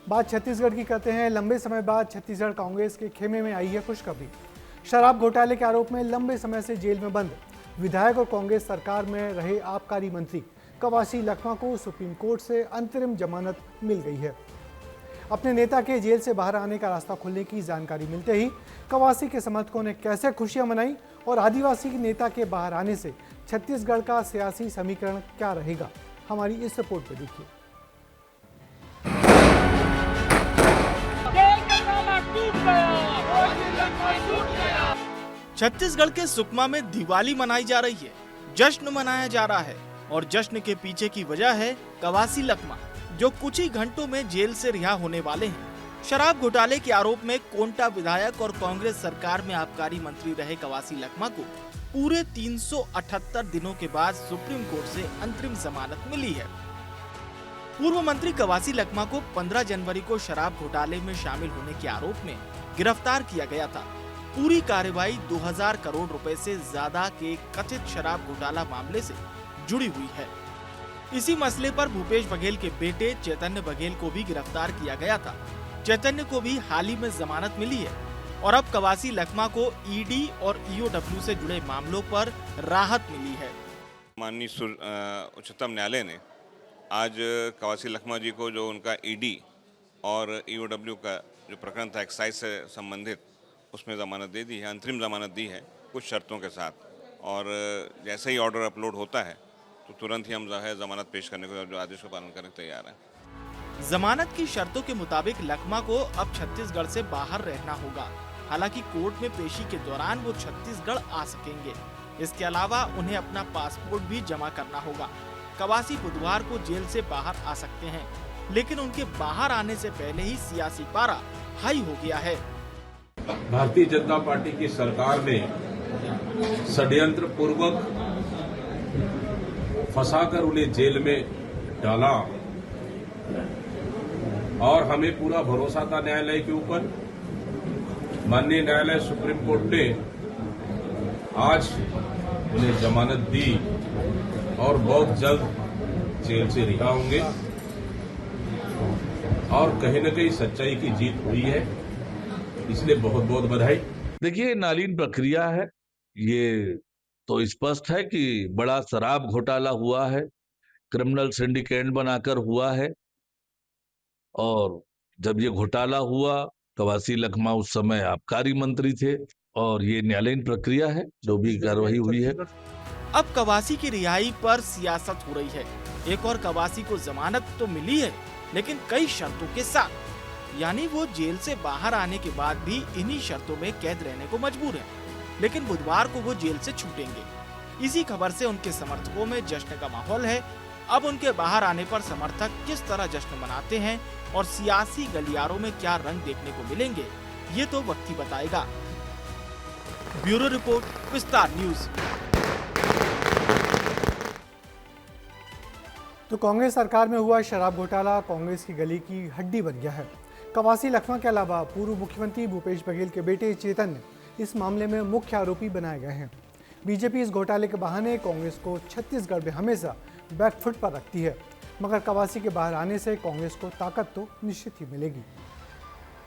बात छत्तीसगढ़ की करते हैं। लंबे समय बाद छत्तीसगढ़ कांग्रेस के खेमे में आई है खुशखबरी। शराब घोटाले के आरोप में लंबे समय से जेल में बंद विधायक और कांग्रेस सरकार में रहे आबकारी मंत्री कवासी लखमा को सुप्रीम कोर्ट से अंतरिम जमानत मिल गई है। अपने नेता के जेल से बाहर आने का रास्ता खुलने की जानकारी मिलते ही कवासी के समर्थकों ने कैसे खुशियां मनाई और आदिवासी नेता के बाहर आने से छत्तीसगढ़ का सियासी समीकरण क्या रहेगा, हमारी इस रिपोर्ट में देखिए। छत्तीसगढ़ के सुकमा में दिवाली मनाई जा रही है, जश्न मनाया जा रहा है और जश्न के पीछे की वजह है कवासी लखमा, जो कुछ ही घंटों में जेल से रिहा होने वाले हैं। शराब घोटाले के आरोप में कोंटा विधायक और कांग्रेस सरकार में आबकारी मंत्री रहे कवासी लखमा को पूरे 378 दिनों के बाद सुप्रीम कोर्ट से अंतरिम जमानत मिली है। पूर्व मंत्री कवासी लखमा को 15 जनवरी को शराब घोटाले में शामिल होने के आरोप में गिरफ्तार किया गया था। पूरी कार्रवाई 2000 करोड़ रुपए से ज्यादा के कथित शराब घोटाला मामले से जुड़ी हुई है। इसी मसले पर भूपेश बघेल के बेटे चैतन्य बघेल को भी गिरफ्तार किया गया था। चैतन्य को भी हाल ही में जमानत मिली है और अब कवासी लखमा को ईडी और ईओडब्ल्यू से जुड़े मामलों पर राहत मिली है। माननीय उच्चतम न्यायालय ने आज कवासी लखमा जी को जो उनका ईडी और ईओडब्ल्यू का जो प्रकरण था एक्साइज से संबंधित, उसमें ज़मानत दे दी है, अंतरिम ज़मानत दी है कुछ शर्तों के साथ। और जैसे ही ऑर्डर अपलोड होता है तो तुरंत ही हम जो है ज़मानत पेश करने को, जो आदेश का पालन करने को तैयार हैं। जमानत की शर्तों के मुताबिक लखमा को अब छत्तीसगढ़ से बाहर रहना होगा। हालांकि कोर्ट में पेशी के दौरान वो छत्तीसगढ़ आ सकेंगे। इसके अलावा उन्हें अपना पासपोर्ट भी जमा करना होगा। कवासी बुधवार को जेल से बाहर आ सकते हैं, लेकिन उनके बाहर आने से पहले ही सियासी पारा हाई हो गया है। भारतीय जनता पार्टी की सरकार ने षड्यंत्र पूर्वक फंसाकर उन्हें जेल में डाला और हमें पूरा भरोसा था न्यायालय के ऊपर। माननीय न्यायालय सुप्रीम कोर्ट ने आज उन्हें जमानत दी और बहुत जल्द जेल से रिहा होंगे और कहीं न कहीं सच्चाई की जीत हुई है, इसलिए बहुत बहुत बधाई। देखिए, नालीन प्रक्रिया है। ये तो स्पष्ट है कि बड़ा शराब घोटाला हुआ है, क्रिमिनल सिंडिकेट बनाकर हुआ है। और जब ये घोटाला हुआ, कवासी लखमा उस समय आबकारी मंत्री थे और ये न्यायालयीन प्रक्रिया है, जो भी कार्रवाई हुई है। अब कवासी की रिहाई पर सियासत हो रही है। एक और कवासी को जमानत तो मिली है, लेकिन कई शर्तों के साथ। यानी वो जेल से बाहर आने के बाद भी इन्हीं शर्तों में कैद रहने को मजबूर है, लेकिन बुधवार को वो जेल से छूटेंगे। इसी खबर से उनके समर्थकों में जश्न का माहौल है। अब उनके बाहर आने पर समर्थक किस तरह जश्न मनाते हैं और सियासी गलियारों में क्या रंग देखने को मिलेंगे, ये तो वक्त ही बताएगा। ब्यूरो रिपोर्ट, विस्तार न्यूज। तो कांग्रेस सरकार में हुआ शराब घोटाला कांग्रेस की गली की हड्डी बन गया है। कवासी लखमा के अलावा पूर्व मुख्यमंत्री भूपेश बघेल के बेटे चैतन्य इस मामले में मुख्य आरोपी बनाए गए हैं। बीजेपी इस घोटाले के बहाने कांग्रेस को छत्तीसगढ़ में हमेशा बैकफुट पर रखती है, मगर कवासी के बाहर आने से कांग्रेस को ताकत तो निश्चित ही मिलेगी।